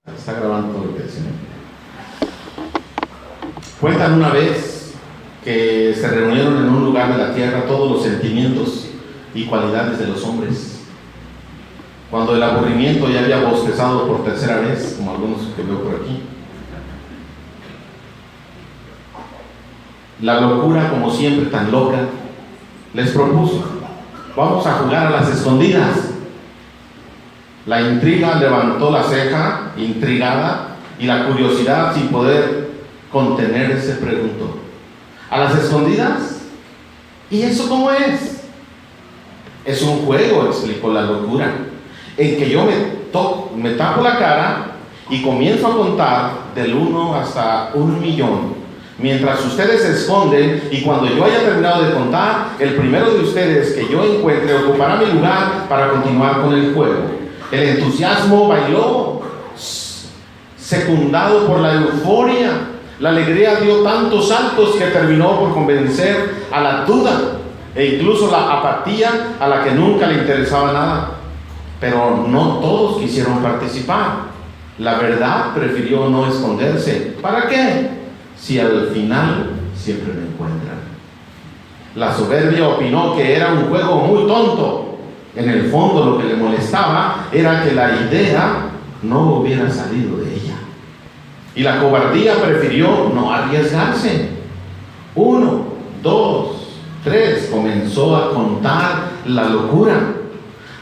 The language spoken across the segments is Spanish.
Está grabando todo lo que decimos. Cuentan una vez que se reunieron en un lugar de la tierra todos los sentimientos y cualidades de los hombres. Cuando el aburrimiento ya había bostezado por tercera vez, como algunos que veo por aquí, la locura, como siempre tan loca, les propuso: vamos a jugar a las escondidas. La intriga levantó la ceja, intrigada, y la curiosidad, sin poder contenerse, preguntó: ¿a las escondidas? ¿Y eso cómo es? Es un juego, explicó la locura, en que yo me tapo la cara y comienzo a contar del 1 hasta 1.000.000, mientras ustedes se esconden, y cuando yo haya terminado de contar, el primero de ustedes que yo encuentre ocupará mi lugar para continuar con el juego. El entusiasmo bailó, secundado por la euforia. La alegría dio tantos saltos que terminó por convencer a la duda e incluso la apatía, a la que nunca le interesaba nada. Pero no todos quisieron participar. La verdad prefirió no esconderse. ¿Para qué? Si al final siempre me encuentran. La soberbia opinó que era un juego muy tonto. En el fondo lo que le molestaba era que la idea no hubiera salido de ella. Y la cobardía prefirió no arriesgarse. 1, 2, 3, comenzó a contar la locura.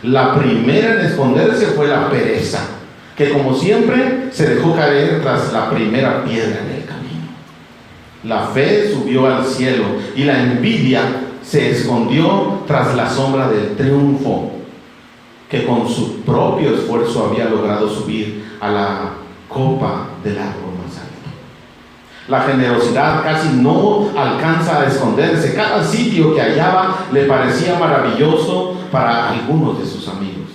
La primera en esconderse fue la pereza, que como siempre se dejó caer tras la primera piedra en el camino. La fe subió al cielo y la envidia se escondió tras la sombra del triunfo, que con su propio esfuerzo había logrado subir a la copa del árbol más alto. La generosidad casi no alcanza a esconderse. Cada sitio que hallaba le parecía maravilloso para algunos de sus amigos.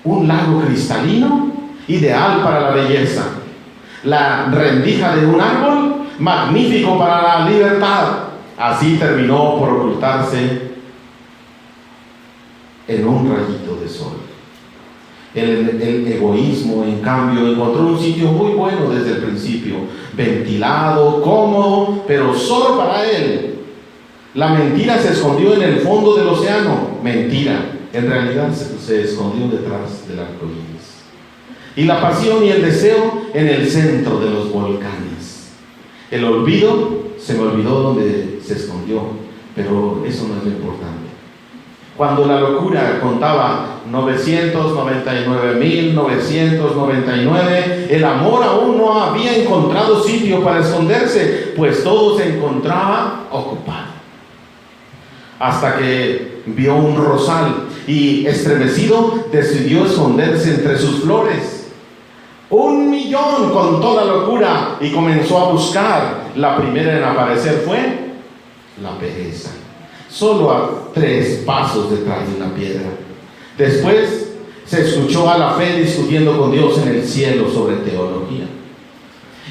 Un lago cristalino, ideal para la belleza. La rendija de un árbol, magnífico para la libertad. Así terminó por ocultarse en un rayito de sol. El egoísmo, en cambio, encontró un sitio muy bueno desde el principio, ventilado, cómodo, pero solo para él. La mentira se escondió en el fondo del océano. Mentira, en realidad se escondió detrás del arco iris. Y la pasión y el deseo en el centro de los volcanes. El olvido, se me olvidó dónde se escondió, pero eso no es lo importante. Cuando la locura contaba 999.999, el amor aún no había encontrado sitio para esconderse, pues todo se encontraba ocupado. Hasta que vio un rosal y, estremecido, decidió esconderse entre sus flores. 1.000.000 contó la locura y comenzó a buscar. La primera en aparecer fue la pereza, solo a 3 pasos detrás de una piedra. Después se escuchó a la fe discutiendo con Dios en el cielo sobre teología.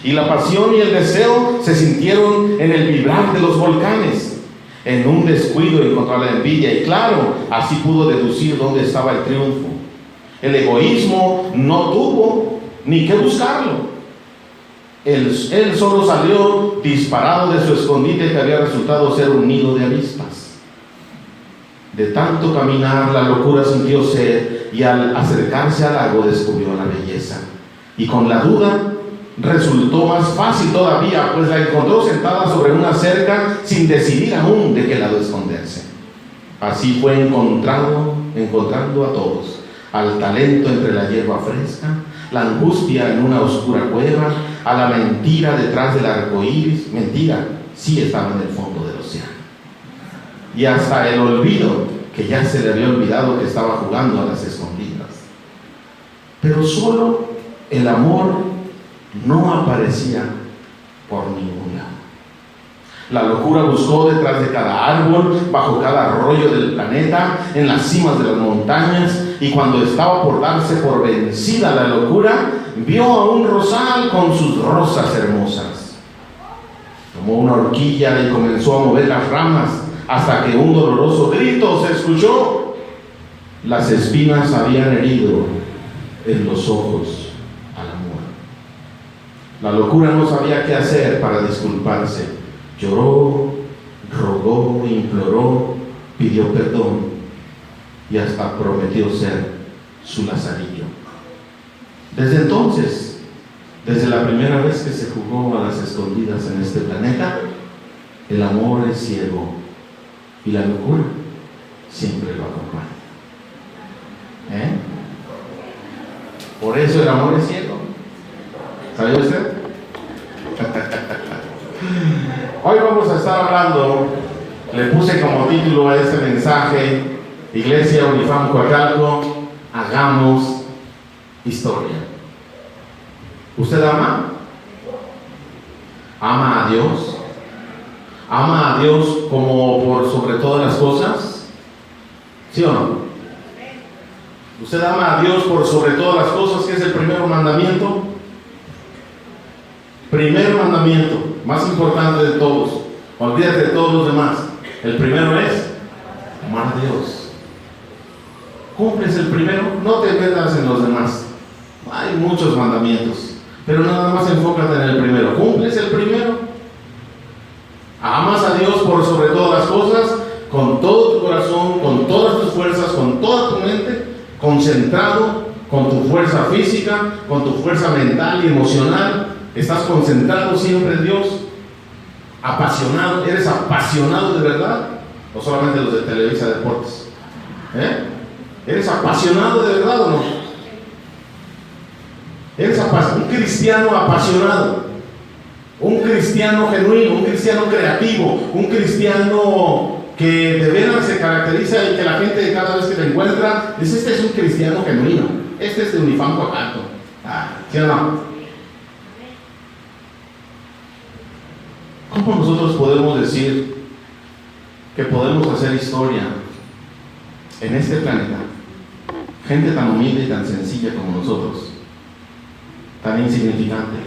Y la pasión y el deseo se sintieron en el vibrar de los volcanes. En un descuido encontró la envidia, y claro, así pudo deducir dónde estaba el triunfo. El egoísmo no tuvo ni que buscarlo. Él solo salió disparado de su escondite, que había resultado ser un nido de avispas. De tanto caminar, la locura sintió sed, y al acercarse al lago descubrió la belleza. Y con la duda resultó más fácil todavía, pues la encontró sentada sobre una cerca sin decidir aún de qué lado esconderse. Así fue encontrando a todos: al talento entre la hierba fresca, la angustia en una oscura cueva, a la mentira detrás del arco iris. Mentira sí estaba en el fondo del océano. Y hasta el olvido, que ya se le había olvidado que estaba jugando a las escondidas. Pero solo el amor no aparecía por ningún lado. La locura buscó detrás de cada árbol, bajo cada arroyo del planeta, en las cimas de las montañas, y cuando estaba por darse por vencida la locura, vio a un rosal con sus rosas hermosas. Tomó una horquilla y comenzó a mover las ramas, hasta que un doloroso grito se escuchó. Las espinas habían herido en los ojos al amor. La locura no sabía qué hacer para disculparse. Lloró, rogó, imploró, pidió perdón y hasta prometió ser su lazarillo. Desde entonces, desde la primera vez que se jugó a las escondidas en este planeta, el amor es ciego y la locura siempre lo acompaña. Por eso el amor es ciego. ¿Sabe usted? Hoy vamos a estar hablando, le puse como título a este mensaje, Iglesia Unifam Coacalco, hagamos historia. ¿Usted ama? ¿Ama a Dios? ¿Ama a Dios como por sobre todas las cosas? ¿Sí o no? ¿Usted ama a Dios por sobre todas las cosas, que es el primer mandamiento? Primer mandamiento, más importante de todos. Olvídate de todos los demás. El primero es amar a Dios. ¿Cumples el primero? No te metas en los demás. Hay muchos mandamientos, pero nada más enfócate en el primero. ¿Cumples el primero? Amas a Dios por sobre todas las cosas, con todo tu corazón, con todas tus fuerzas, con toda tu mente, concentrado, con tu fuerza física, con tu fuerza mental y emocional. Estás concentrado siempre en Dios, apasionado. ¿Eres apasionado de verdad? ¿O solamente los de Televisa Deportes? ¿Eres apasionado de verdad o no? ¿Eres un cristiano apasionado? Un cristiano genuino, un cristiano creativo, un cristiano que de veras se caracteriza y que la gente cada vez que lo encuentra dice: este es un cristiano genuino, este es de Unifam Coacalco. ¿Sí o no? ¿Cómo nosotros podemos decir que podemos hacer historia en este planeta? Gente tan humilde y tan sencilla como nosotros, tan insignificante.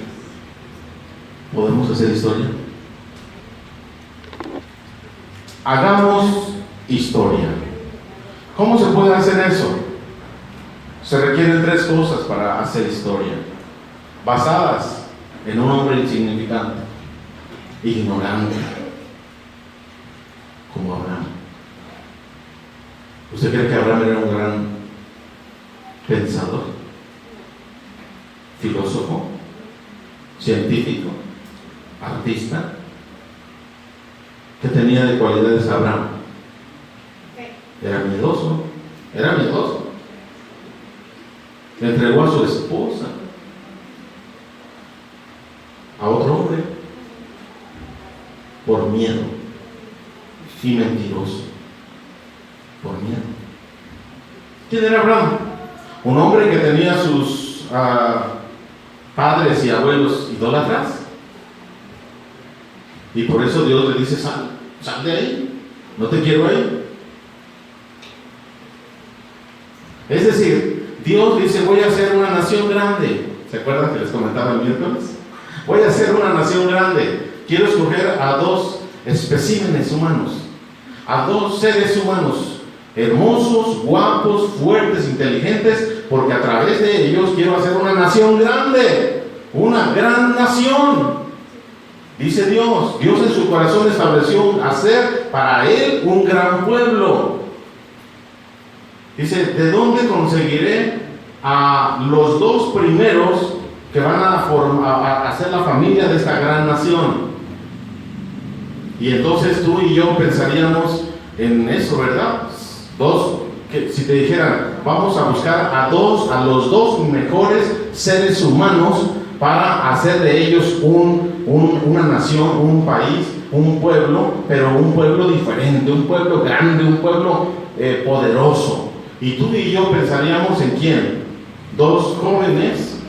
¿Podemos hacer historia? Hagamos historia. ¿Cómo se puede hacer eso? Se requieren tres cosas para hacer historia, basadas en un hombre insignificante, ignorante, como Abraham. ¿Usted cree que Abraham era un gran pensador, filósofo, científico, artista? ¿Qué tenía de cualidades Abraham? Era miedoso. Le entregó a su esposa a otro hombre por miedo, y mentiroso por miedo. ¿Quién era Abraham? Un hombre que tenía sus padres y abuelos idólatras, y por eso Dios le dice: sal de ahí, no te quiero ahí. Es decir, Dios dice: voy a hacer una nación grande. ¿Se acuerdan que les comentaba el miércoles? Voy a hacer una nación grande. Quiero escoger a dos especímenes humanos, a dos seres humanos, hermosos, guapos, fuertes, inteligentes, porque a través de ellos quiero hacer una nación grande, una gran nación. Dice Dios en su corazón estableció hacer para él un gran pueblo. Dice: ¿de dónde conseguiré a los dos primeros que van a hacer la familia de esta gran nación? Y entonces tú y yo pensaríamos en eso, ¿verdad? Que si te dijeran: vamos a buscar a los dos mejores seres humanos para hacer de ellos una nación, un país, un pueblo, pero un pueblo diferente, un pueblo grande, un pueblo poderoso. Y tú y yo pensaríamos en quién: dos jóvenes,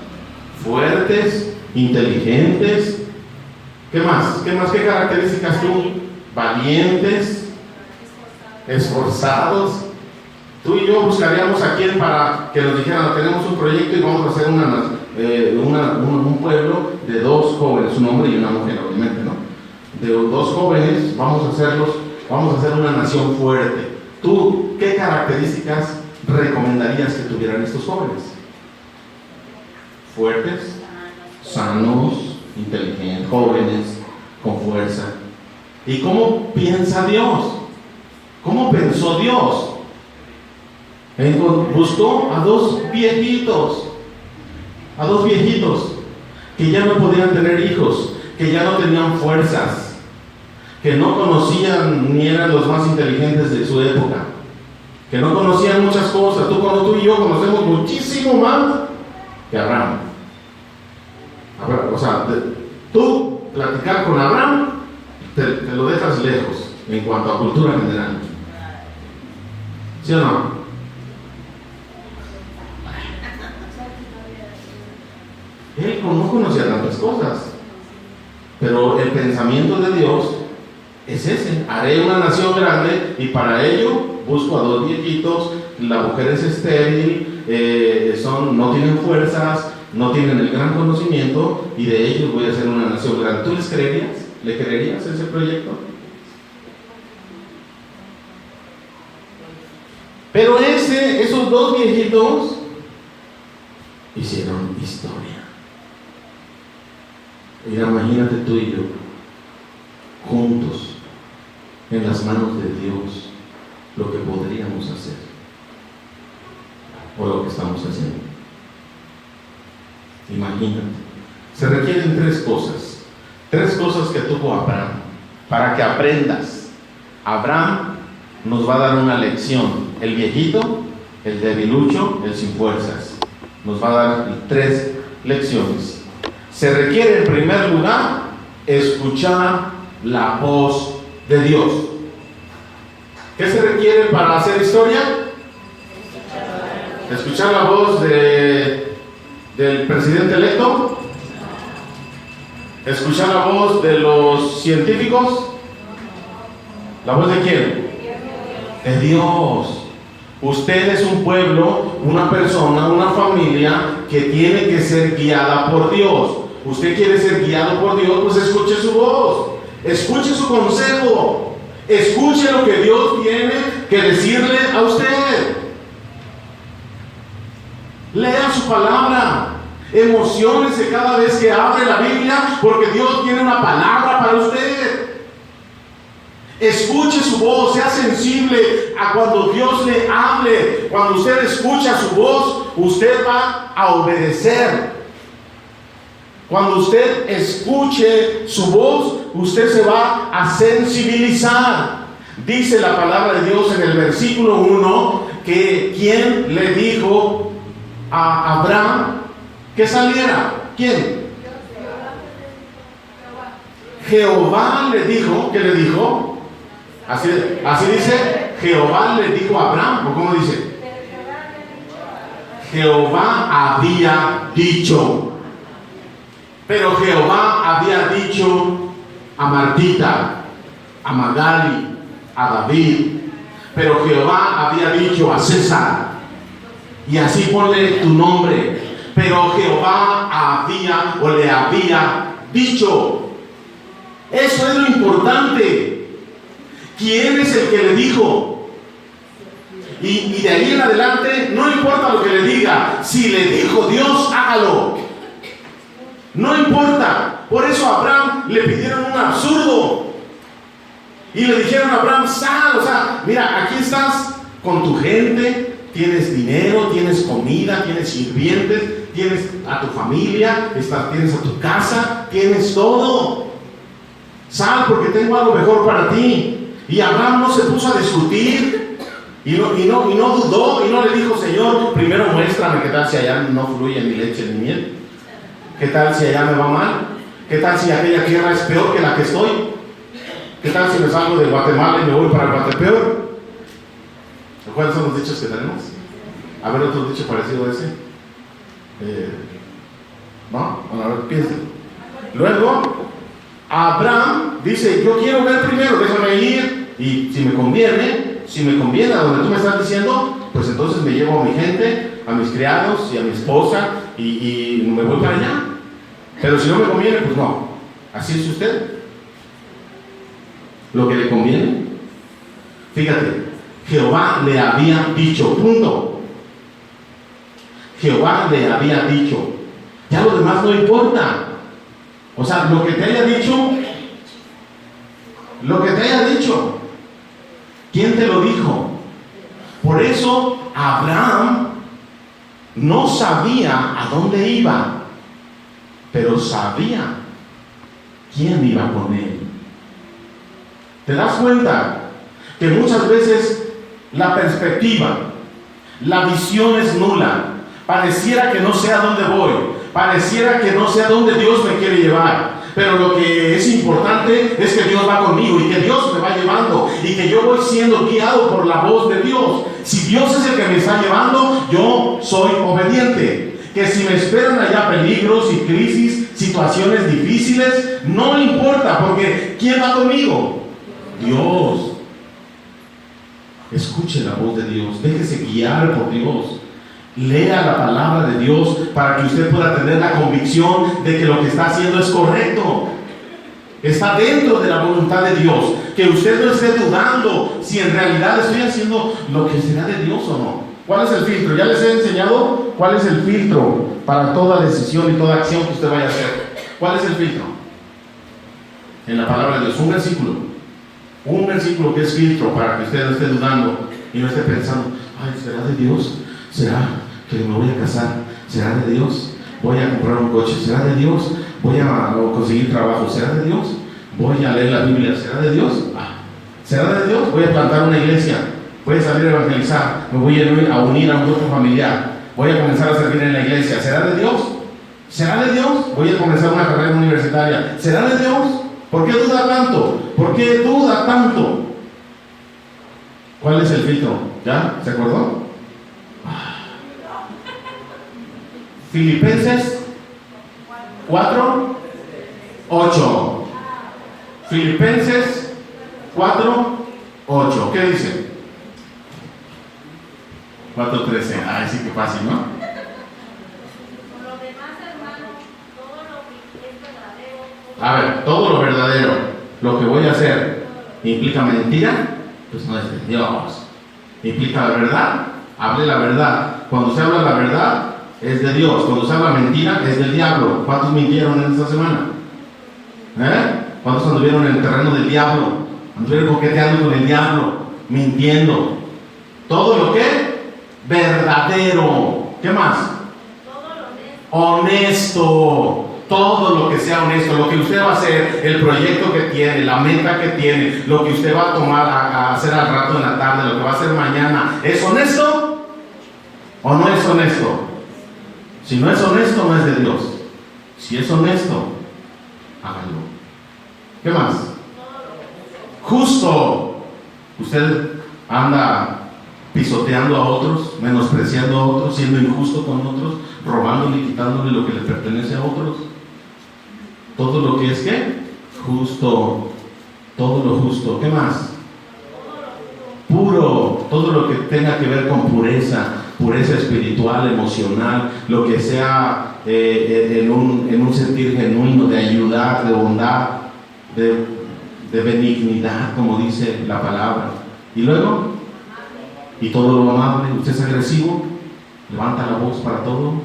fuertes, inteligentes. ¿Qué más? ¿Qué características tú? Valientes, esforzados. Tú y yo buscaríamos a quién para que nos dijeran: tenemos un proyecto y vamos a hacer un pueblo de dos jóvenes, un hombre y una mujer, obviamente, ¿no? De dos jóvenes, vamos a hacer una nación fuerte. ¿Tú qué características recomendarías que tuvieran estos jóvenes? fuertes, sanos, inteligentes, jóvenes, con fuerza. ¿Y cómo piensa Dios? ¿Cómo pensó Dios? Buscó a dos viejitos que ya no podían tener hijos, que ya no tenían fuerzas, que no conocían ni eran los más inteligentes de su época, que no conocían muchas cosas. Tú y yo conocemos muchísimo más que Abraham. O sea, tú platicar con Abraham te lo dejas lejos en cuanto a cultura general. ¿Sí o no? Él no conocía tantas cosas, pero el pensamiento de Dios es ese: haré una nación grande y para ello busco a dos viejitos, la mujer es estéril, no tienen fuerzas, no tienen el gran conocimiento, y de ellos voy a hacer una nación grande. ¿Tú les creerías? ¿Le creerías ese proyecto? Pero esos dos viejitos hicieron historia. Mira, imagínate tú y yo juntos en las manos de Dios lo que podríamos hacer o lo que estamos haciendo. Imagínate. Se requieren tres cosas que tuvo Abraham para que aprendas. Abraham nos va a dar una lección. El viejito, el debilucho, el sin fuerzas, nos va a dar 3 lecciones. Se requiere en primer lugar escuchar la voz de Dios. ¿Qué se requiere para hacer historia? Escuchar la voz del presidente electo. Escuchar la voz de los científicos. ¿La voz de quién? De Dios. Usted es un pueblo, una persona, una familia que tiene que ser guiada por Dios. Usted quiere ser guiado por Dios, pues escuche su voz, escuche su consejo, escuche lo que Dios tiene que decirle a usted. Lea su palabra, emociónese cada vez que abre la Biblia, porque Dios tiene una palabra para usted. Escuche su voz, sea sensible a cuando Dios le hable. Cuando usted escucha su voz, usted va a obedecer. Cuando usted escuche su voz, usted se va a sensibilizar. Dice la palabra de Dios en el versículo 1 que ¿quién le dijo a Abraham que saliera? ¿Quién? Jehová le dijo. ¿Qué le dijo? Así dice, Jehová le dijo a Abraham, ¿o cómo dice? Jehová había dicho. Pero Jehová había dicho a Martita, a Magali, a David. Pero Jehová había dicho a César. Y así ponle tu nombre. Pero Jehová le había dicho. Eso es lo importante. ¿Quién es el que le dijo? Y de ahí en adelante no importa lo que le diga. Si le dijo Dios, hágalo. No importa. Por eso a Abraham le pidieron un absurdo y le dijeron a Abraham: sal, o sea, mira, aquí estás con tu gente, tienes dinero, tienes comida, tienes sirvientes, tienes a tu familia, tienes a tu casa, tienes todo. Sal, porque tengo algo mejor para ti. Y Abraham no se puso a discutir y no dudó y no le dijo: Señor, primero muéstrame qué tal si allá no fluye ni leche ni miel, qué tal si allá me va mal, qué tal si aquella tierra es peor que la que estoy, qué tal si me salgo de Guatemala y me voy para Guatepeor. ¿Cuáles son los dichos que tenemos? A ver, otro dicho parecido a ese. No, bueno, a ver, piensen. Luego Abraham dice: yo quiero ver primero, déjame ir, y si me conviene a donde tú me estás diciendo, pues entonces me llevo a mi gente, a mis criados y a mi esposa y me voy para allá. Pero si no me conviene, pues no. Así es usted. Lo que le conviene. Fíjate, Jehová le había dicho, punto. Jehová le había dicho. Ya lo demás no importa. O sea, lo que te haya dicho, ¿quién te lo dijo? Por eso Abraham no sabía a dónde iba, pero sabía quién iba con él. ¿Te das cuenta que muchas veces la perspectiva, la visión es nula? Pareciera que no sé a dónde voy, pareciera que no sé a dónde Dios me quiere llevar. Pero lo que es importante es que Dios va conmigo y que Dios me va llevando y que yo voy siendo guiado por la voz de Dios. Si Dios es el que me está llevando, yo soy obediente. Que si me esperan allá peligros y crisis, situaciones difíciles, no me importa, porque ¿quién va conmigo? Dios. Escuche la voz de Dios, déjese guiar por Dios. Lea la palabra de Dios para que usted pueda tener la convicción de que lo que está haciendo es correcto. Está dentro de la voluntad de Dios. Que usted no esté dudando si en realidad estoy haciendo lo que será de Dios o no. ¿Cuál es el filtro? Ya les he enseñado cuál es el filtro para toda decisión y toda acción que usted vaya a hacer. ¿Cuál es el filtro? En la palabra de Dios, un versículo que es filtro para que usted no esté dudando y no esté pensando, ay, ¿será de Dios? ¿Será que me voy a casar? ¿Será de Dios? ¿Voy a comprar un coche? ¿Será de Dios? ¿Voy a conseguir trabajo? ¿Será de Dios? ¿Voy a leer la Biblia? ¿Será de Dios? ¿Será de Dios? ¿Voy a plantar una iglesia? ¿Voy a salir a evangelizar? ¿Me voy a unir a un grupo familiar? ¿Voy a comenzar a servir en la iglesia? ¿Será de Dios? ¿Será de Dios? ¿Voy a comenzar una carrera universitaria? ¿Será de Dios? ¿Por qué duda tanto? ¿Por qué duda tanto? ¿Cuál es el filtro? ¿Ya? ¿Se acordó? Filipenses 4:8. Filipenses 4:8. ¿Qué dice? 4:13. Ay, sí que fácil, ¿no? Por lo demás, hermanos, todo lo que es verdadero. A ver, todo lo verdadero, lo que voy a hacer, ¿implica mentira? Pues no es de Dios. ¿Implica la verdad? Hable la verdad. Cuando se habla la verdad, es de Dios. Cuando se habla mentira, es del diablo. ¿Cuántos mintieron en esta semana? ¿Cuántos anduvieron en el terreno del diablo? Anduvieron coqueteando con el diablo, mintiendo. Todo lo que verdadero. ¿Qué más? Honesto. Todo lo que sea honesto, lo que usted va a hacer, el proyecto que tiene, la meta que tiene, lo que usted va a tomar a hacer al rato en la tarde, lo que va a hacer mañana, ¿es honesto o no es honesto? Si no es honesto, no es de Dios. Si es honesto, hágalo. ¿Qué más? Justo. Usted anda pisoteando a otros, menospreciando a otros, siendo injusto con otros, robándole y quitándole lo que le pertenece a otros. Todo lo que es ¿qué? Justo. Todo lo justo. ¿Qué más? Puro. Todo lo que tenga que ver con pureza espiritual, emocional, lo que sea en un sentir genuino de ayudar, de bondad, de benignidad, como dice la palabra. Y luego, y todo lo amable. Usted es agresivo, levanta la voz para todo,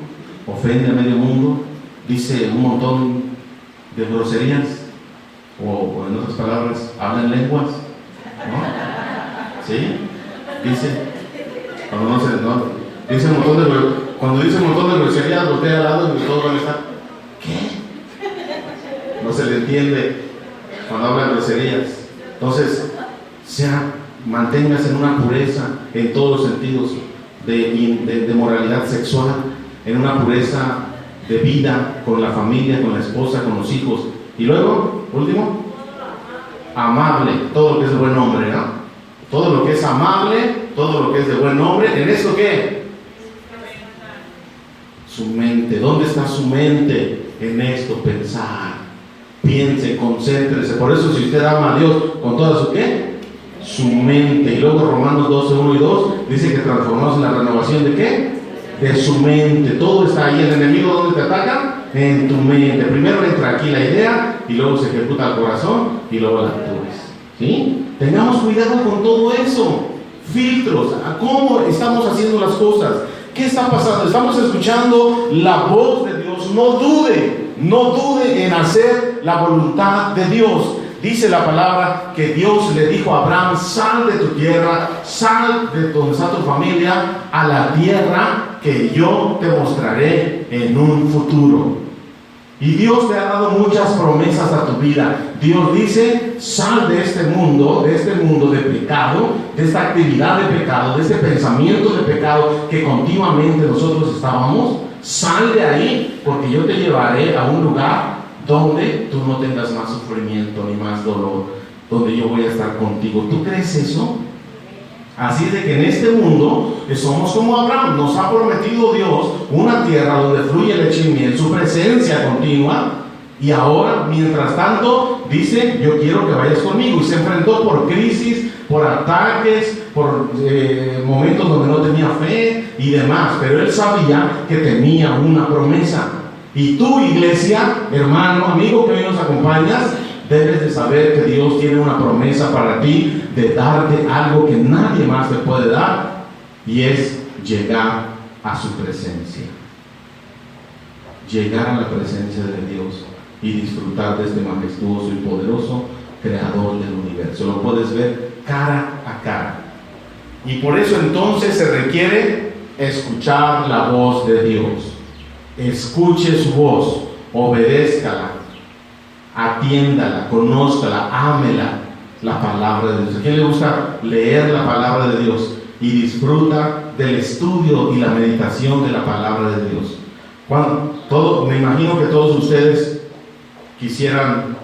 ofende a medio mundo, dice un montón de groserías, o en otras palabras, habla en lenguas, ¿no? ¿Sí? Dice, cuando dice un montón de groserías, voltea al lado y todos van a estar, ¿qué? No se le entiende cuando habla de groserías. Entonces, manténgase en una pureza en todos los sentidos de moralidad sexual, en una pureza de vida con la familia, con la esposa, con los hijos. Y luego, último, amable, todo lo que es de buen nombre, ¿no? Todo lo que es amable, todo lo que es de buen nombre. ¿En esto qué? Su mente. ¿Dónde está su mente? En esto, pensar. Piense, concéntrese. Por eso, si usted ama a Dios con toda su ¿qué? Su mente. Y luego Romanos 12:1 y 2 dice que transformamos en la renovación de ¿qué? De su mente. Todo está ahí. El enemigo, ¿dónde te ataca? En tu mente. Primero entra aquí la idea y luego se ejecuta el corazón y luego la actúes. ¿Sí? Tengamos cuidado con todo eso. Filtros. ¿Cómo estamos haciendo las cosas? ¿Qué está pasando? ¿Estamos escuchando la voz de Dios Dios, no dude en hacer la voluntad de Dios. Dice la palabra que Dios le dijo a Abraham: sal de tu tierra, sal de donde está tu familia, a la tierra que yo te mostraré en un futuro. Y Dios te ha dado muchas promesas a tu vida. Dios dice: sal de este mundo de pecado, de esta actividad de pecado, de este pensamiento de pecado que continuamente nosotros estábamos. Sal de ahí, porque yo te llevaré a un lugar donde tú no tengas más sufrimiento ni más dolor, donde yo voy a estar contigo. ¿Tú crees eso? Así es de que en este mundo somos como Abraham. Nos ha prometido Dios una tierra donde fluye leche y miel, su presencia continua. Y ahora, mientras tanto, dice: yo quiero que vayas conmigo. Y se enfrentó por crisis, por ataques, por momentos donde no tenía fe y demás. Pero él sabía que tenía una promesa. Y tú, iglesia, hermano, amigo que hoy nos acompañas, debes de saber que Dios tiene una promesa para ti, de darte algo que nadie más te puede dar, y es llegar a su presencia. Llegar a la presencia de Dios y disfrutar de este majestuoso y poderoso creador del universo. Lo puedes ver cara a cara. Y por eso entonces se requiere escuchar la voz de Dios. Escuche su voz, obedézcala, atiéndala, conózcala, ámela, la palabra de Dios. ¿A quién le gusta leer la palabra de Dios y disfruta del estudio y la meditación de la palabra de Dios? Me imagino que todos ustedes quisieran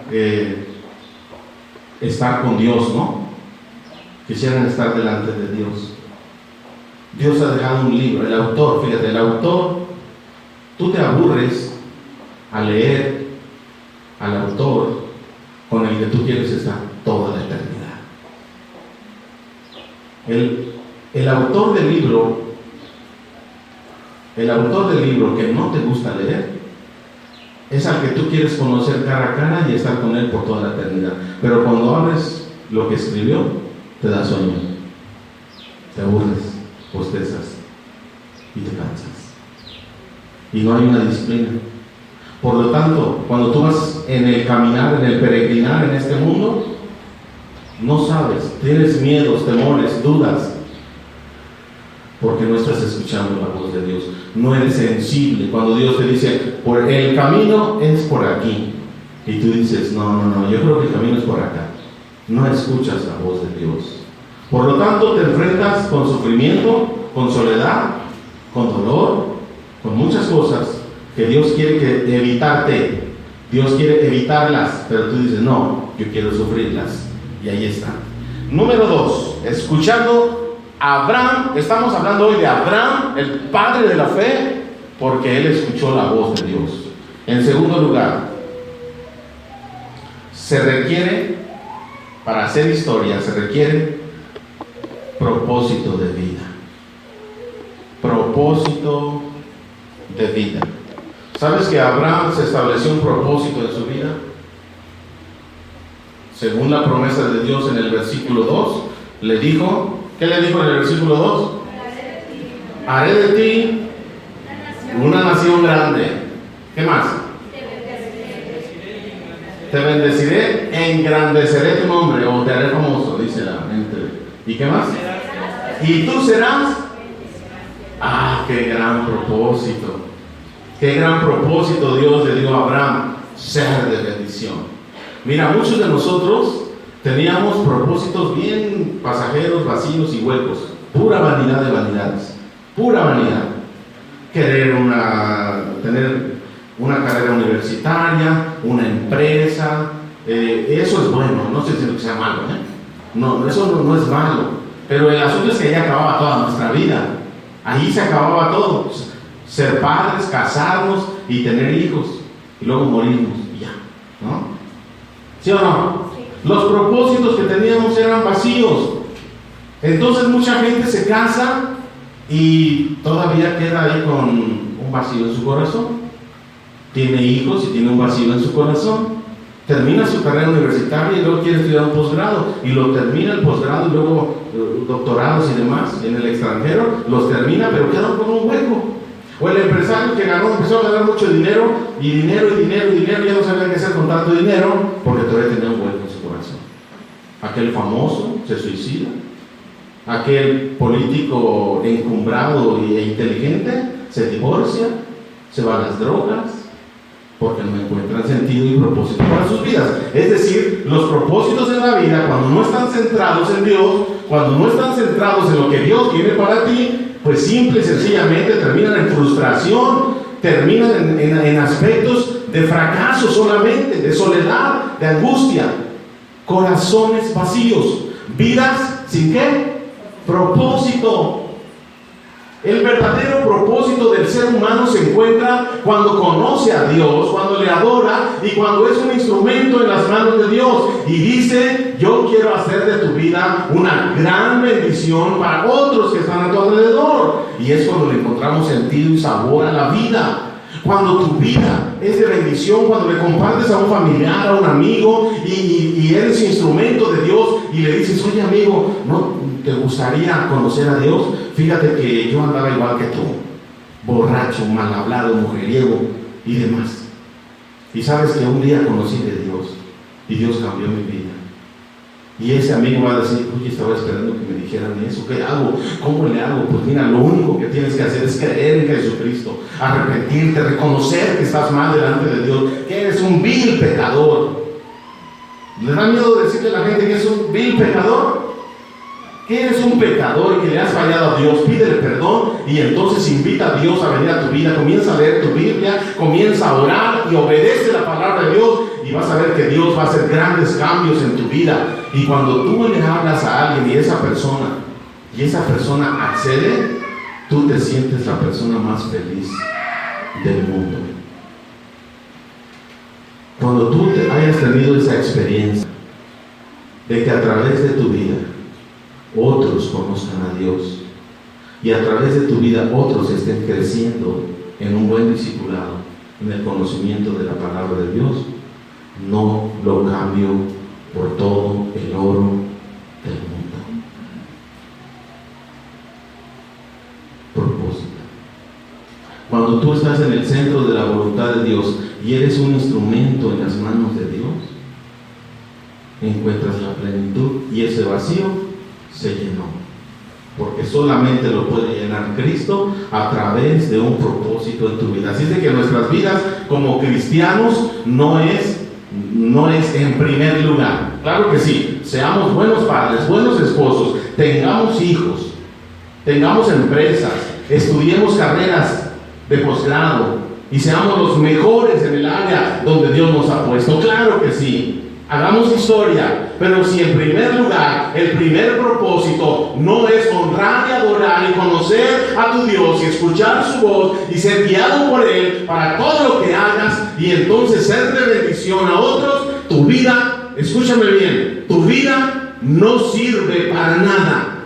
estar con Dios, ¿no? Quisieran estar delante de Dios. Dios ha dejado un libro, el autor, fíjate, el autor. Tú te aburres a leer al autor con el que tú quieres estar toda la eternidad. El autor del libro que no te gusta leer es al que tú quieres conocer cara a cara y estar con él por toda la eternidad. Pero cuando abres lo que escribió, te da sueño, te aburres, bostezas y te cansas. Y no hay una disciplina. Por lo tanto, cuando tú vas en el caminar, en el peregrinar en este mundo, no sabes, tienes miedos, temores, dudas, porque no estás escuchando la voz de Dios. No eres sensible cuando Dios te dice: por el camino es por aquí, y tú dices: no, yo creo que el camino es por acá. No escuchas la voz de Dios. Por lo tanto, te enfrentas con sufrimiento, con soledad, con dolor, con muchas cosas que Dios quiere evitarte. Dios quiere evitarlas, pero tú dices: no, yo quiero sufrirlas. Y ahí está. Número 2, escuchando a Abraham. Estamos hablando hoy de Abraham, el padre de la fe, porque él escuchó la voz de Dios. En segundo lugar, se requiere, para hacer historia, se requiere propósito de vida. Propósito de vida. ¿Sabes que Abraham se estableció un propósito en su vida? Según la promesa de Dios en el versículo 2, le dijo, ¿qué le dijo en el versículo 2? Haré de ti una nación grande. ¿Qué más? Te bendeciré, engrandeceré tu nombre, o te haré famoso, dice la gente. ¿Y qué más? Y tú serás. Ah, qué gran propósito. Qué gran propósito Dios le dio a Abraham, ser de bendición. Mira, muchos de nosotros teníamos propósitos bien pasajeros, vacíos y huecos. Pura vanidad de vanidades. Pura vanidad. Querer tener una carrera universitaria, una empresa. Eso es bueno, no estoy diciendo que sea malo, No, eso no es malo. Pero el asunto es que ahí acababa toda nuestra vida. Ahí se acababa todo. Ser padres, casarnos y tener hijos. Y luego morirnos y ya, ¿no? ¿Sí o no? Los propósitos que teníamos eran vacíos. Entonces mucha gente se casa y todavía queda ahí con un vacío en su corazón. Tiene hijos y tiene un vacío en su corazón. Termina su carrera universitaria y luego quiere estudiar un posgrado. Y lo termina el posgrado y luego doctorados y demás en el extranjero. Los termina, pero quedan con un hueco. O el empresario que empezó a ganar mucho dinero, y dinero, ya no sabía qué hacer con tanto dinero, porque todavía tenía un hueco en su corazón. Aquel famoso se suicida. Aquel político encumbrado e inteligente se divorcia, se va a las drogas, porque no encuentran sentido y propósito para sus vidas. Es decir, los propósitos de la vida, cuando no están centrados en Dios, cuando no están centrados en lo que Dios quiere para ti, pues simple y sencillamente terminan en frustración, terminan en aspectos de fracaso solamente, de soledad, de angustia, corazones vacíos, vidas sin qué, propósito. El verdadero propósito del ser humano se encuentra cuando conoce a Dios, cuando le adora y cuando es un instrumento en las manos de Dios y dice: yo quiero hacer de tu vida una gran bendición para otros que están a tu alrededor. Y es cuando le encontramos sentido y sabor a la vida. Cuando tu vida es de bendición, cuando le compartes a un familiar, a un amigo y eres instrumento de Dios y le dices: oye amigo, ¿no te gustaría conocer a Dios? Fíjate que yo andaba igual que tú, borracho, mal hablado, mujeriego y demás. Y sabes que un día conocí de Dios y Dios cambió mi vida. Y ese amigo va a decir: oye, estaba esperando que me dijeran eso, ¿qué hago? ¿Cómo le hago? Pues mira, lo único que tienes que hacer es creer en Jesucristo, arrepentirte, reconocer que estás mal delante de Dios, que eres un vil pecador. ¿Le da miedo decirle a la gente que es un vil pecador? Que eres un pecador y que le has fallado a Dios. Pídele perdón y entonces invita a Dios a venir a tu vida. Comienza a leer tu Biblia, comienza a orar y obedece la palabra de Dios, y vas a ver que Dios va a hacer grandes cambios en tu vida. Y cuando tú le hablas a alguien y esa persona accede, tú te sientes la persona más feliz del mundo. Cuando tú hayas tenido esa experiencia de que a través de tu vida otros conozcan a Dios y a través de tu vida otros estén creciendo en un buen discipulado, en el conocimiento de la palabra de Dios, no lo cambio por todo el oro del mundo. Propósito. Cuando tú estás en el centro de la voluntad de Dios y eres un instrumento en las manos de Dios, encuentras la plenitud y ese vacío se llenó, porque solamente lo puede llenar Cristo a través de un propósito en tu vida. Así es de que nuestras vidas como cristianos no es en primer lugar. Claro que sí, seamos buenos padres, buenos esposos, tengamos hijos, tengamos empresas, estudiemos carreras de posgrado y seamos los mejores en el área donde Dios nos ha puesto. Claro que sí. Hagamos historia, pero si en primer lugar el primer propósito no es honrar y adorar y conocer a tu Dios y escuchar su voz y ser guiado por Él para todo lo que hagas y entonces ser de bendición a otros, tu vida, escúchame bien, tu vida no sirve para nada.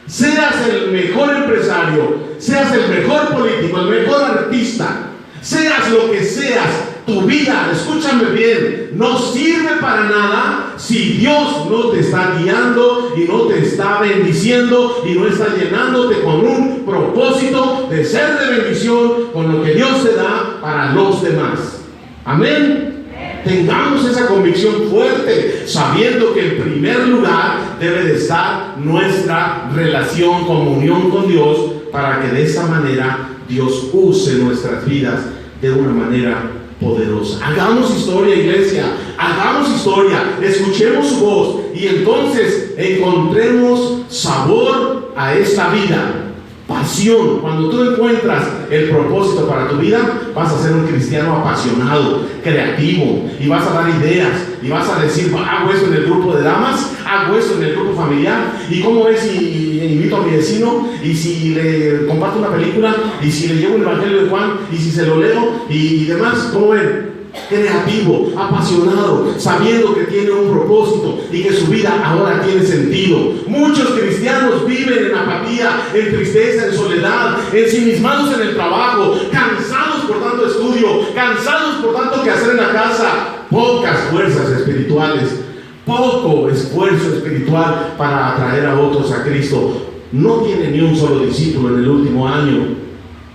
Seas el mejor empresario, seas el mejor político, el mejor artista, seas lo que seas, tu vida, escúchame bien, no sirve para nada si Dios no te está guiando y no te está bendiciendo y no está llenándote con un propósito de ser de bendición con lo que Dios te da para los demás. Amén. Tengamos esa convicción fuerte, sabiendo que en primer lugar debe de estar nuestra relación, comunión con Dios, para que de esa manera Dios use nuestras vidas de una manera poderosa. Hagamos historia, iglesia, hagamos historia, escuchemos su voz y entonces encontremos sabor a esta vida, pasión. Cuando tú encuentras el propósito para tu vida, vas a ser un cristiano apasionado, creativo, y vas a dar ideas y vas a decir: hago esto en el grupo de damas, hago esto en el grupo familiar, y cómo es si invito a mi vecino, y si le comparto una película, y si le llevo el Evangelio de Juan, y si se lo leo y demás. ¿Cómo ven? Creativo, apasionado, sabiendo que tiene un propósito y que su vida ahora tiene sentido. Muchos cristianos viven en apatía, en tristeza, en soledad, ensimismados en el trabajo, cansados por tanto estudio, cansados por tanto que hacer en la casa, pocas fuerzas espirituales, poco esfuerzo espiritual para atraer a otros a Cristo. No tiene ni un solo discípulo en el último año.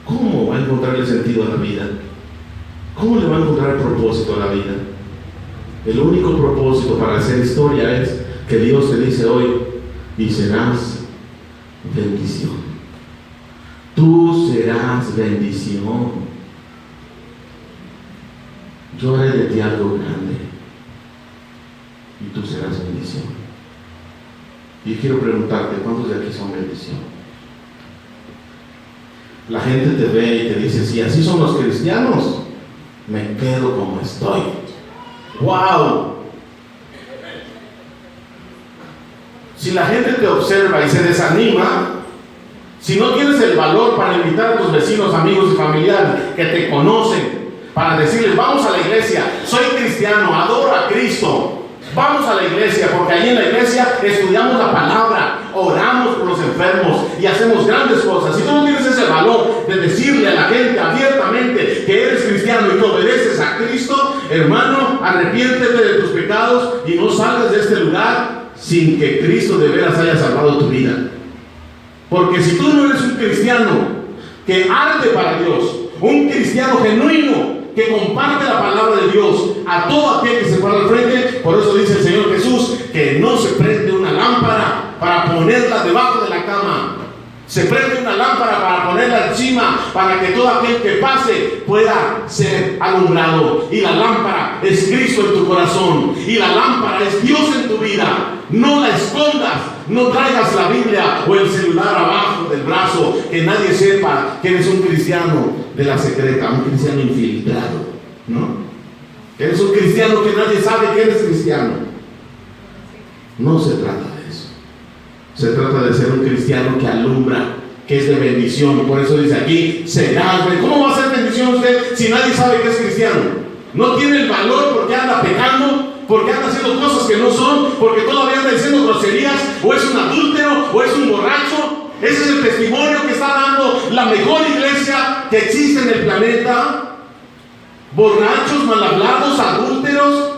¿cómo va a encontrar el sentido a la vida? ¿Cómo le va a encontrar el propósito a la vida? El único propósito para hacer historia es que Dios te dice hoy, y serás bendición. Tú serás bendición. Yo haré de ti algo grande y tú serás bendición. Y quiero preguntarte, ¿cuántos de aquí son bendición? La gente te ve y te dice, si así son los cristianos, me quedo como estoy. ¡Wow! Si la gente te observa y se desanima, si no tienes el valor para invitar a tus vecinos, amigos y familiares que te conocen, para decirles, vamos a la iglesia, soy cristiano, adoro a Cristo, vamos a la iglesia, porque allí en la iglesia estudiamos la palabra, oramos por los enfermos y hacemos grandes cosas. Si tú no tienes ese valor de decirle a la gente abiertamente que eres cristiano y que obedeces a Cristo, hermano, arrepiéntete de tus pecados y no salgas de este lugar sin que Cristo de veras haya salvado tu vida. Porque si tú no eres un cristiano que arde para Dios, un cristiano genuino que comparte la palabra de Dios a todo aquel que se para al frente, por eso dice el Señor Jesús que no se prende una lámpara para ponerla debajo de la cama. Se prende una lámpara para ponerla encima, para que todo aquel que pase pueda ser alumbrado. Y la lámpara es Cristo en tu corazón. Y la lámpara es Dios en tu vida. No la escondas. No traigas la Biblia o el celular abajo del brazo. Que nadie sepa que eres un cristiano de la secreta, un cristiano infiltrado, ¿no? Que eres un cristiano que nadie sabe que eres cristiano. No se trata de eso. Se trata de ser un cristiano que alumbra, que es de bendición. Por eso dice aquí, serás bendición. ¿Cómo va a ser bendición usted si nadie sabe que es cristiano? No tiene el valor porque anda pecando, porque anda haciendo cosas que no son, porque todavía anda diciendo groserías, o es un adúltero, o es un borracho. Ese es el testimonio que está dando la mejor iglesia que existe en el planeta. Borrachos, mal hablados, adúlteros.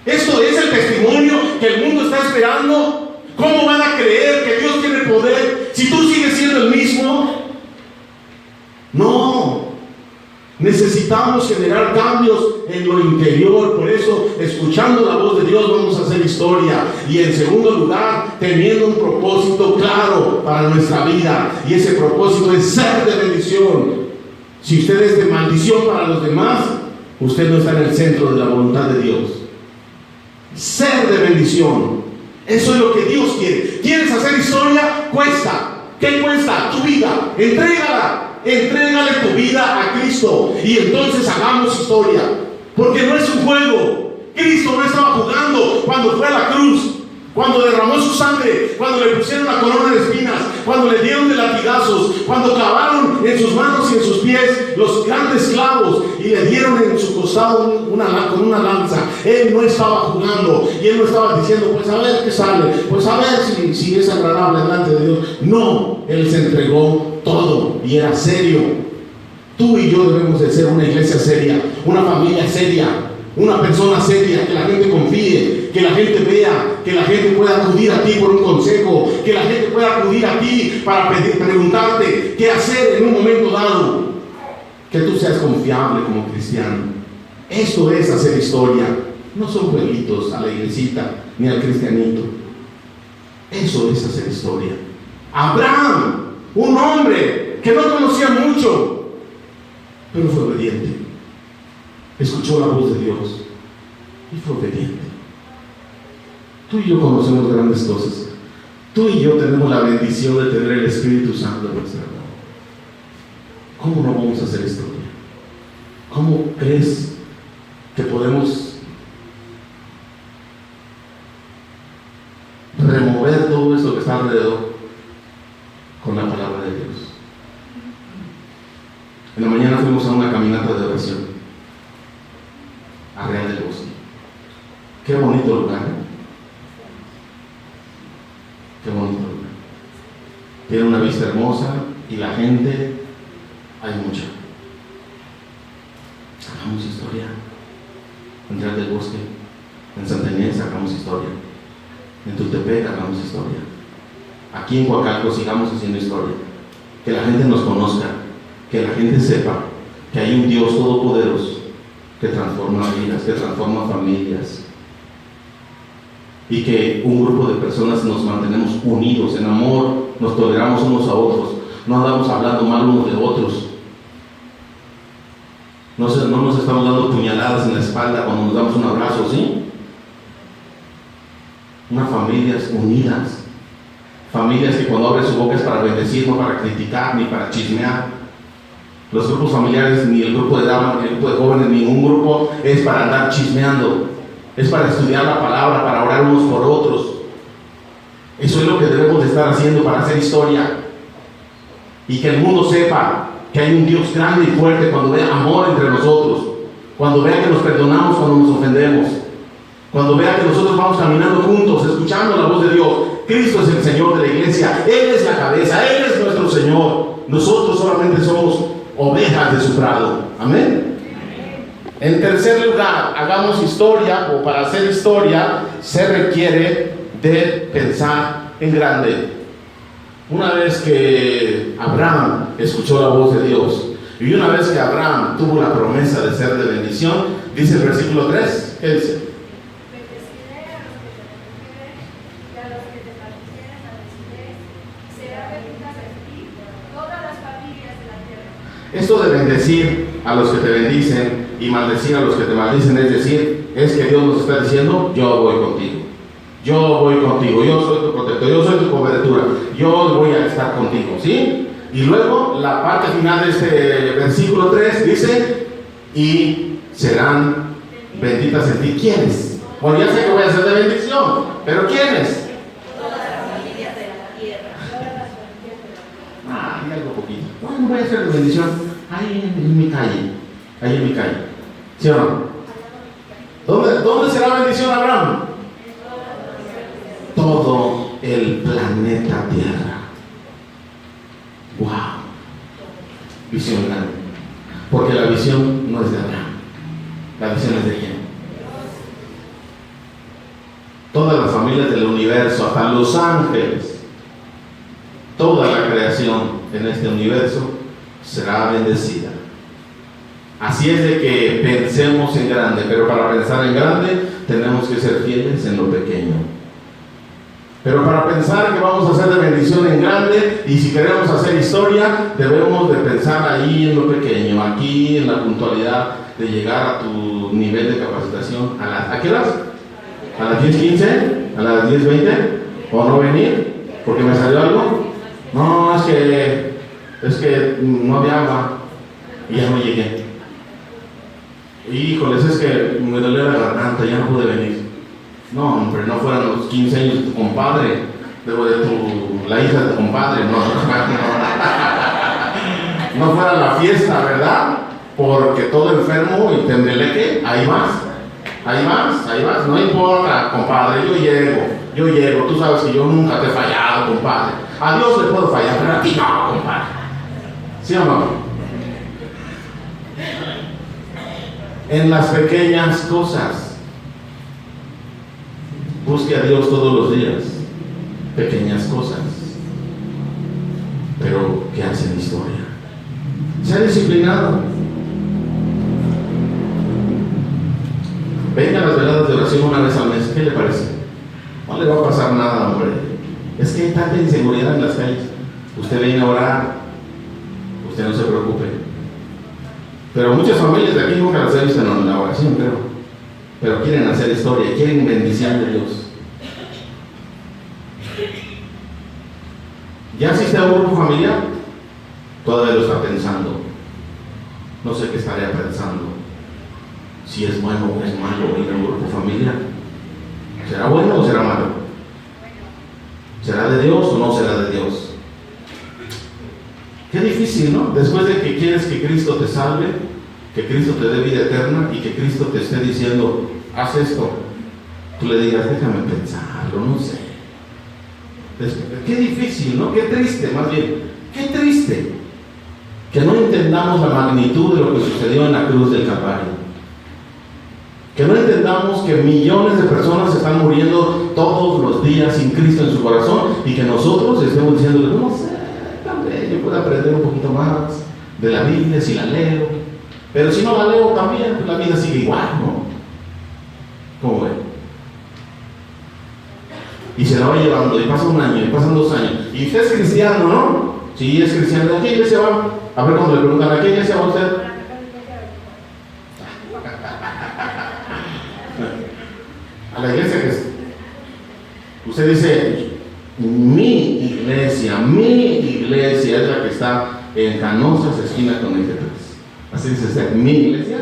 Esto es el testimonio que el mundo está esperando. ¿Cómo van a creer que Dios tiene poder si tú sigues siendo el mismo? No. Necesitamos generar cambios en lo interior. Por eso, escuchando la voz de Dios, vamos a hacer historia. Y en segundo lugar, teniendo un propósito claro para nuestra vida. Y ese propósito es ser de bendición. Si usted es de maldición para los demás, usted no está en el centro de la voluntad de Dios. Ser de bendición. Eso es lo que Dios quiere. ¿Quieres hacer historia? Cuesta. ¿Qué cuesta? Tu vida. Entrégala. Entrégale tu vida a Cristo. Y entonces hagamos historia. Porque no es un juego. Cristo no estaba jugando cuando fue a la cruz, cuando derramó su sangre, cuando le pusieron la corona de espinas, cuando le dieron de latigazos, cuando clavaron en sus manos y en sus pies los grandes clavos y le dieron en su costado con una lanza. Él no estaba jugando y él no estaba diciendo, pues a ver qué sale, pues a ver si es agradable delante de Dios. No, él se entregó todo y era serio. Tú y yo debemos de ser una iglesia seria, una familia seria, una persona seria, que la gente confíe, que la gente vea, que la gente pueda acudir a ti por un consejo, que la gente pueda acudir a ti para preguntarte qué hacer en un momento dado. Que tú seas confiable como cristiano. Esto es hacer historia. No son jueguitos a la iglesita ni al cristianito. Eso es hacer historia. Abraham, un hombre que no conocía mucho, pero fue obediente. Escuchó la voz de Dios y fue obediente. Tú y yo conocemos grandes cosas. Tú y yo tenemos la bendición de tener el Espíritu Santo en nuestra vida. ¿Cómo no vamos a hacer historia? ¿Cómo crees que podemos remover todo esto que está alrededor con la palabra de Dios? En la mañana fuimos a una caminata de oración a Real del Bosque. Qué bonito lugar, ¿eh? Qué bonito lugar. Tiene una vista hermosa y la gente, hay mucha. Hagamos historia. En Real del Bosque, en Santa Inés hagamos historia. En Tultepec hagamos historia. Aquí en Coacalco sigamos haciendo historia. Que la gente nos conozca. que la gente sepa que hay un Dios todopoderoso que transforma vidas, que transforma familias, y que un grupo de personas nos mantenemos unidos en amor, nos toleramos unos a otros, no andamos hablando mal unos de otros, no nos estamos dando puñaladas en la espalda cuando nos damos un abrazo, ¿sí? Unas familias unidas, familias que cuando abren su boca es para bendecir, no para criticar ni para chismear. Los grupos familiares, ni el grupo de damas, ni el grupo de jóvenes, ningún grupo es para andar chismeando, es para estudiar la palabra, para orar unos por otros. Eso es lo que debemos de estar haciendo para hacer historia, y que el mundo sepa que hay un Dios grande y fuerte cuando vea amor entre nosotros, cuando vea que nos perdonamos cuando nos ofendemos, cuando vea que nosotros vamos caminando juntos, escuchando la voz de Dios. Cristo es el Señor de la iglesia, Él es la cabeza, Él es nuestro Señor, nosotros solamente somos ovejas de su prado. Amén. En tercer lugar, hagamos historia, o para hacer historia se requiere de pensar en grande. Una vez que Abraham escuchó la voz de Dios, y una vez que Abraham tuvo la promesa de ser de bendición, dice el versículo 3, ¿qué dice? Bendeciré a los que te bendijeren, y a los que te maldijeren maldeciré, y será bendita en ti todas las familias de la tierra. Esto de bendecir a los que te bendicen y maldecir a los que te maldicen, es decir, es que Dios nos está diciendo: yo voy contigo. Yo voy contigo, yo soy tu protector, yo soy tu cobertura, yo voy a estar contigo, ¿sí? Y luego la parte final de este versículo 3 dice: y serán benditas en ti. ¿Quiénes? Bueno, ya sé que voy a ser de bendición, pero ¿quiénes? Todas las familias de la tierra. Ah, y algo poquito. Bueno, voy a ser de bendición ahí en mi calle, ahí en mi calle, ¿sí o no? ¿Dónde será bendición, Abraham? Todo el planeta Tierra. ¡Wow! Visión grande. Porque la visión no es de Abraham, la visión es de quién. Todas las familias del universo, hasta los ángeles, toda la creación en este universo será bendecida. Así es de que pensemos en grande, pero para pensar en grande tenemos que ser fieles en lo pequeño. Pero para pensar que vamos a hacer de bendición en grande, y si queremos hacer historia, debemos de pensar ahí en lo pequeño, aquí en la puntualidad de llegar a tu nivel de capacitación. ¿A qué horas? ¿A las 10:15? ¿A las 10:20? ¿O no venir? ¿Porque me salió algo? No, es que no había agua y ya no llegué. Híjoles, es que me dolía la garganta, ya no pude venir. No, hombre, no fueran los 15 años de tu compadre, la hija de tu compadre, no fuera la fiesta, ¿verdad? Porque todo enfermo y tembleque, ahí vas, no importa, compadre, yo llego, tú sabes que yo nunca te he fallado, compadre. A Dios le puedo fallar, pero a ti no, compadre. ¿Sí o no? En las pequeñas cosas. Busque a Dios todos los días. Pequeñas cosas, pero que hacen historia. Sea disciplinado. Venga a las veladas de oración una vez al mes. ¿Qué le parece? No le va a pasar nada, hombre. Es que hay tanta inseguridad en las calles. Usted viene a orar, usted no se preocupe. Pero muchas familias de aquí nunca las he visto en la oración, pero quieren hacer historia, quieren bendición de Dios. ¿Ya asiste a un grupo familiar? Todavía lo está pensando. No sé qué estaría pensando. Si es bueno o es malo ir a un grupo familiar. ¿Será bueno o será malo? ¿Será de Dios o no será de Dios? Qué difícil, ¿no? Después de que quieres que Cristo te salve, que Cristo te dé vida eterna y que Cristo te esté diciendo: haz esto, tú le digas: déjame pensarlo, no sé. Qué difícil, ¿no? Qué triste, más bien, qué triste que no entendamos la magnitud de lo que sucedió en la cruz del Calvario. Que no entendamos que millones de personas están muriendo todos los días sin Cristo en su corazón, y que nosotros estemos diciéndole: no sé, tal vez yo pueda aprender un poquito más, de la Biblia si la leo, pero si no la leo también, pues la vida sigue igual, ¿no? ¿Cómo ven? Y se la va llevando, y pasa un año, y pasan 2 años, y usted es cristiano, ¿no? Sí, es cristiano. ¿A qué iglesia va? A ver, cuando le preguntan, ¿a qué iglesia va usted? A la iglesia que es. Usted dice, mi iglesia es la que está en Canossas, esquina con Eje 3. Así dice usted, mi iglesia.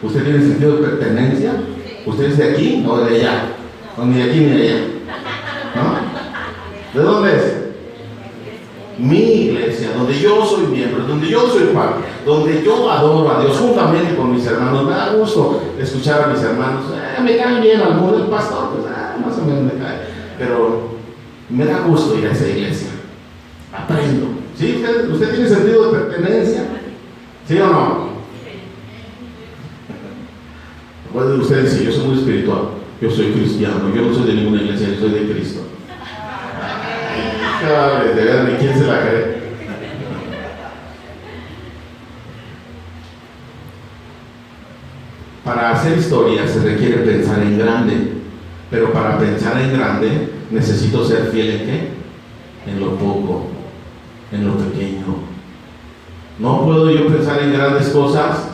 ¿Usted tiene sentido de pertenencia? ¿Usted es de aquí o de allá? O ni de aquí ni de allá. ¿No? ¿De dónde es? Mi iglesia, donde yo soy miembro, donde yo soy parte, donde yo adoro a Dios juntamente con mis hermanos. Me da gusto escuchar a mis hermanos. Me cae bien alguno del pastor, pues más o menos me cae. Pero me da gusto ir a esa iglesia. Aprendo. ¿Sí? ¿Usted tiene sentido de pertenencia? ¿Sí o no? Puede usted decir, yo soy muy espiritual, yo soy cristiano, yo no soy de ninguna iglesia, yo soy de Cristo. De verdad, ni quién se la cree. Para hacer historia se requiere pensar en grande, pero para pensar en grande necesito ser fiel en qué? En lo poco, en lo pequeño. No puedo yo pensar en grandes cosas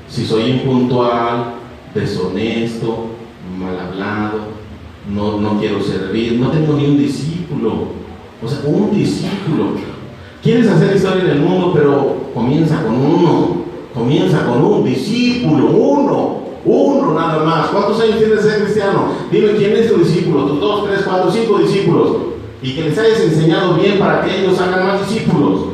si soy impuntual, deshonesto, mal hablado, no quiero servir, no tengo ni un discípulo. O sea, un discípulo. Quieres hacer historia en el mundo, pero comienza con un discípulo, uno nada más. ¿Cuántos años tienes de ser cristiano? Dime, ¿quién es tu discípulo? Tus 2, 3, 4, 5 discípulos. Y que les hayas enseñado bien para que ellos hagan más discípulos.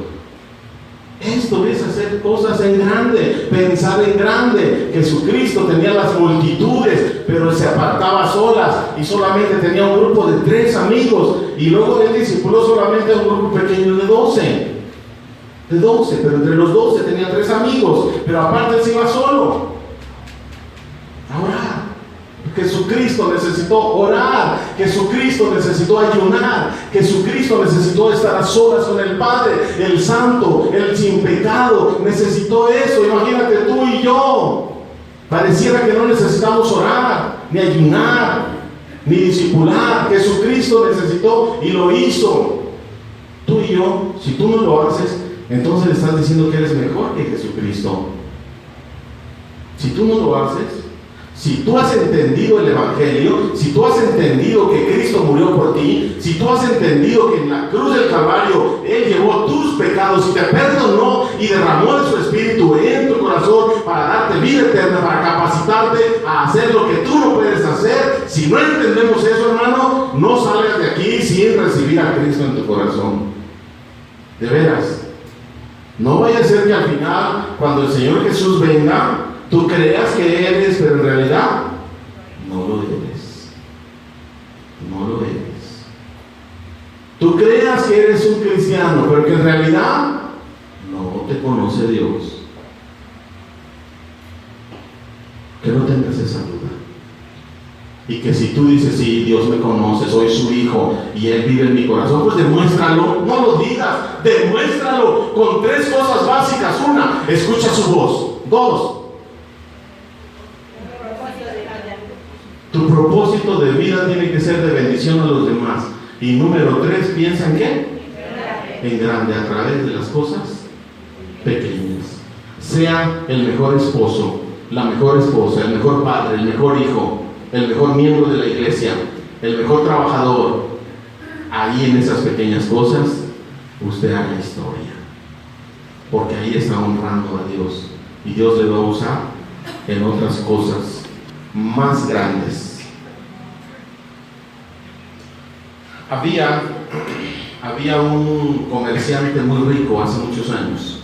Esto es hacer cosas en grande, pensar en grande. Jesucristo tenía las multitudes, pero se apartaba solas y solamente tenía un grupo de 3 amigos. Y luego él discipuló solamente a un grupo pequeño de 12. Pero entre los 12 tenía 3 amigos, pero aparte él se iba solo. Ahora, Jesucristo necesitó orar, Jesucristo necesitó ayunar, Jesucristo necesitó estar a solas con el Padre, el Santo, el sin pecado, necesitó eso. Imagínate tú y yo, pareciera que no necesitamos orar, ni ayunar, ni discipular. Jesucristo necesitó y lo hizo. Tú y yo, si tú no lo haces, entonces le estás diciendo que eres mejor que Jesucristo. Si tú no lo haces, si tú has entendido el Evangelio, si tú has entendido que Cristo murió por ti, si tú has entendido que en la cruz del Calvario Él llevó tus pecados y te perdonó y derramó de su Espíritu en tu corazón para darte vida eterna, para capacitarte a hacer lo que tú no puedes hacer. Si no entendemos eso, hermano, no salgas de aquí sin recibir a Cristo en tu corazón. De veras. No vaya a ser que al final, cuando el Señor Jesús venga, tú creas que eres, pero en realidad no lo eres. No lo eres. Tú creas que eres un cristiano, pero que en realidad no te conoce Dios. Que no tengas esa duda. Y que si tú dices, sí, Dios me conoce, soy su hijo y Él vive en mi corazón, pues demuéstralo, no lo digas, demuéstralo con 3 cosas básicas. 1, escucha su voz. 2, tu propósito de vida tiene que ser de bendición a los demás. Y número 3, piensa en qué? En grande, a través de las cosas pequeñas. Sea el mejor esposo, la mejor esposa, el mejor padre, el mejor hijo, el mejor miembro de la iglesia, el mejor trabajador. Ahí en esas pequeñas cosas usted haga historia, porque ahí está honrando a Dios y Dios le va a usar en otras cosas más grandes. Había un comerciante muy rico hace muchos años.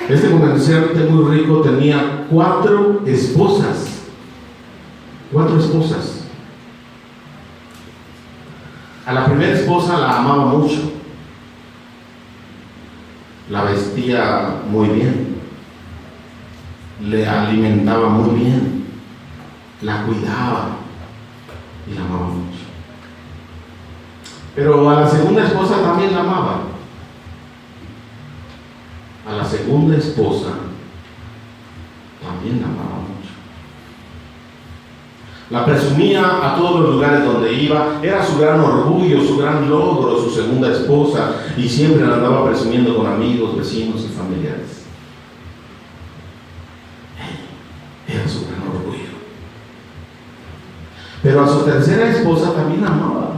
Este comerciante muy rico tenía 4 esposas. 4 esposas. A la primera esposa la amaba mucho. La vestía muy bien. Le alimentaba muy bien. La cuidaba y la amaba mucho. Pero a la segunda esposa también la amaba. A a la segunda esposa también la amaba mucho. La presumía a todos los lugares donde iba, era su gran orgullo, su gran logro, su segunda esposa, y siempre la andaba presumiendo con amigos, vecinos y familiares. Era su gran orgullo. Pero a su tercera esposa también la amaba,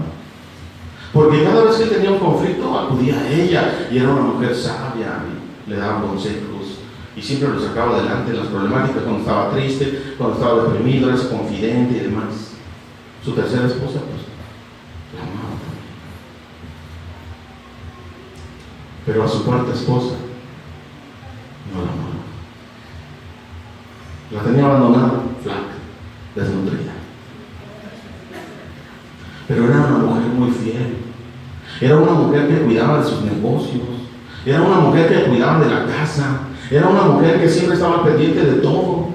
porque cada vez que tenía un conflicto acudía a ella, y era una mujer sabia, y le daba consejos, y siempre lo sacaba adelante en las problemáticas cuando estaba triste, cuando estaba deprimido, era su confidente y demás. Su tercera esposa, pues, la amaba también. Pero a su cuarta esposa no la amaba. La tenía abandonada, flaca, desnutrida. Pero era una mujer muy fiel. Era una mujer que cuidaba de sus negocios. Era una mujer que cuidaba de la casa. Era una mujer que siempre estaba pendiente de todo.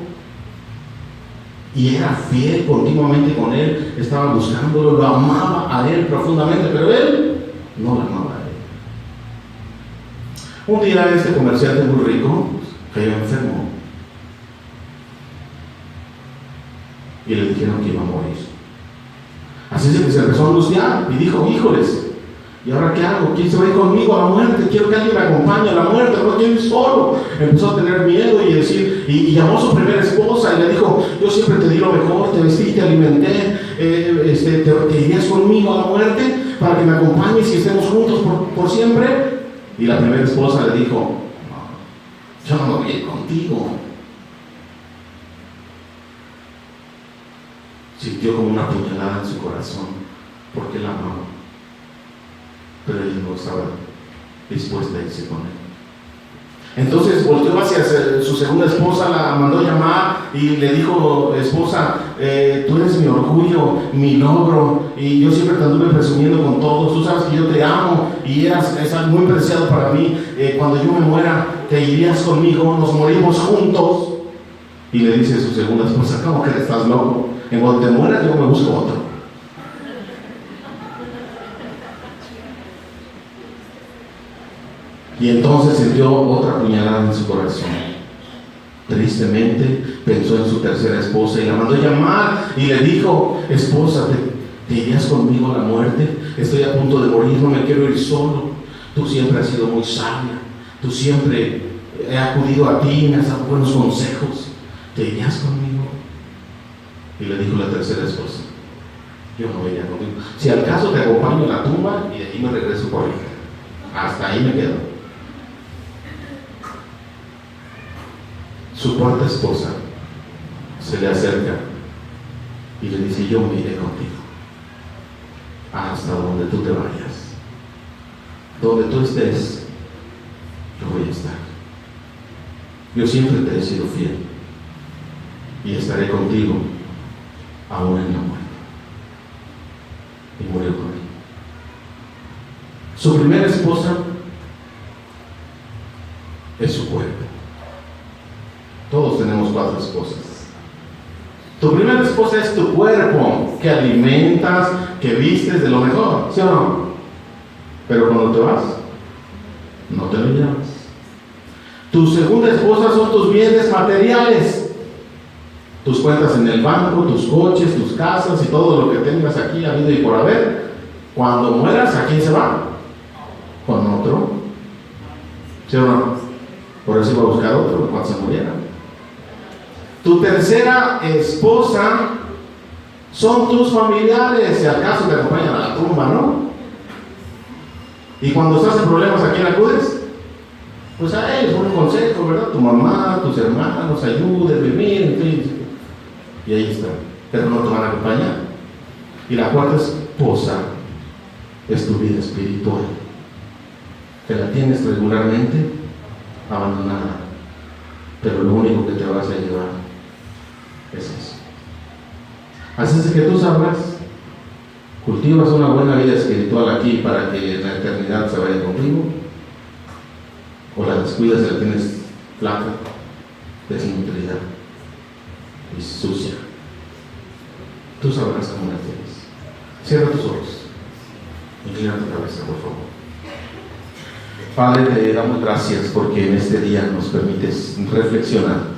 Y era fiel continuamente con él. Estaba buscándolo, lo amaba a él profundamente, pero él no la amaba a él. Un día este comerciante muy rico cayó enfermo. Y le dijeron que iba a morir. Así es que se empezó a angustiar y dijo: híjoles, ¿y ahora qué hago? ¿Quién se va a ir conmigo a la muerte? Quiero que alguien me acompañe a la muerte, no quiero ir solo. Empezó a tener miedo y decir, y llamó a su primera esposa y le dijo: yo siempre te di lo mejor, te vestí, te alimenté, te irías conmigo a la muerte para que me acompañes y estemos juntos por siempre. Y la primera esposa le dijo: no, yo no me voy a ir contigo. Sintió como una puñalada en su corazón, porque la amaba, pero ella no estaba dispuesta a irse con él. Entonces volteó hacia su segunda esposa, la mandó llamar y le dijo: esposa, tú eres mi orgullo, mi logro, y yo siempre te anduve presumiendo con todos. Tú sabes que yo te amo y es algo muy preciado para mí. Cuando yo me muera, te irías conmigo, nos morimos juntos. Y le dice a su segunda esposa: ¿cómo que estás loco? En cuanto te mueras, yo me busco otro. Y entonces sintió otra puñalada en su corazón. Tristemente pensó en su tercera esposa y la mandó llamar y le dijo: esposa, ¿te irías conmigo a la muerte? Estoy a punto de morir, no me quiero ir solo. Tú siempre has sido muy sabia, tú siempre he acudido a ti, me has dado buenos consejos. ¿Te irías conmigo? Y le dijo la tercera esposa: yo no iría contigo. Si al caso te acompaño a la tumba y de ahí me regreso por ella. Hasta ahí me quedo. Su cuarta esposa se le acerca y le dice: yo me iré contigo hasta donde tú te vayas. Donde tú estés, yo voy a estar. Yo siempre te he sido fiel y estaré contigo aún en la muerte. Y murió con él. Su primera esposa es su cuerpo. Todos tenemos 4 esposas. Tu primera esposa es tu cuerpo, que alimentas, que vistes de lo mejor, ¿sí o no? Pero cuando te vas, no te lo llevas. Tu segunda esposa son tus bienes materiales, tus cuentas en el banco, tus coches, tus casas y todo lo que tengas aquí, habido y por haber. Cuando mueras, ¿a quién se va? Con otro, ¿sí o no? Por eso iba a buscar otro cuando se muriera. Tu tercera esposa son tus familiares, si acaso te acompañan a la tumba, ¿no? Y cuando estás en problemas, ¿a quién acudes? Pues a ellos, un consejo, ¿verdad? Tu mamá, tus hermanos, ayúdenme, miren, y ahí está, pero no te van a acompañar. Y la cuarta esposa es tu vida espiritual, que la tienes regularmente abandonada, pero lo único que te vas a llevar es eso. Así es que tú sabrás, cultivas una buena vida espiritual aquí para que la eternidad se vaya contigo, o la descuidas y la tienes flaca, desnutrida y sucia. Tú sabrás cómo la tienes. Cierra tus ojos, inclina tu cabeza, por favor. Padre, te damos gracias porque en este día nos permites reflexionar